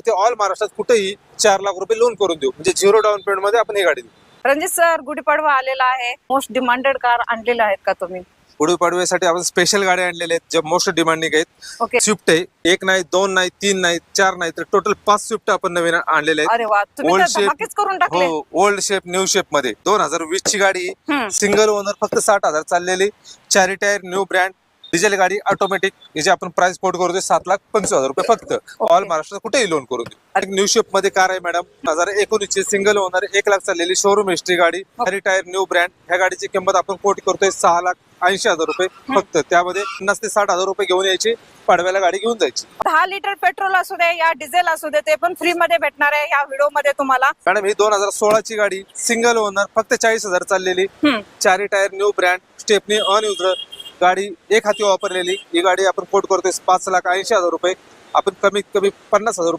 गाडीवरती ऑल महाराष्ट्रात कुठेही 4 लाख रुपये लोन करून देऊ, म्हणजे 0 डाऊन पेमेंट मध्ये आपण ही गाडी देऊ। रणजित सर, गुढीपाडवा आलेला आहे, मोस्ट डिमांडेड कार आणलेला आहेत का तुम्ही? गुढीपाडव्यासाठी आपण स्पेशल गाड्या आणलेल्या आहेत, ज्या मोस्ट डिमांडिंग आहेत। ओके. स्विफ्ट आहे, 1 नाही 2 नाही 3 नाही 4 नाही तर टोटल 5 स्विफ्ट आपण नवीन आणलेले आहेत। अरे वा, तुम्ही ओल्ड तर धमाकेच करून टाकले। हो, ओल्ड शेप न्यू शेप मध्ये 2020 ची गाडी, सिंगल ओनर, फक्त 60,000 चाललेली, 4 टायर, न्यू ब्रँड, डिझेल गाडी, ऑटोमॅटिक, याची आपण प्राइस कोट करतोय 7,25,000 रुपये फक्त। ऑल महाराष्ट्रात कुठेही लोन करून देऊ। न्यू शेप मध्ये कार आहे मॅडम, 2019 ची, सिंगल ओनर, 1 लाख चाललेली, शोरूम हिस्ट्री गाडी, 4 टायर, न्यू ब्रँड। ह्या गाडीची किंमत आपण कोट करतोय 6,80,000 रुपये फक्त। त्यामध्ये 50,000 ते 60,000 रुपये घेऊन यायची, पाडव्याला गाडी घेऊन जायची। 10 लिटर पेट्रोल असू दे या डिझेल असू दे, ते पण फ्री मध्ये भेटणार आहे या व्हिडिओ मध्ये तुम्हाला। मॅडम ही 2016 ची गाडी, सिंगल ओनर, फक्त 40,000 चाललेली, 4 टायर, न्यू ब्रँड, स्टेपनी अनयुज्ड गाडी, 1 हाती वापरलेली। ही गाडी आपण कोट करतोय 5,80,000 रुपये। आपण कमीत कमी 50,000 रुपये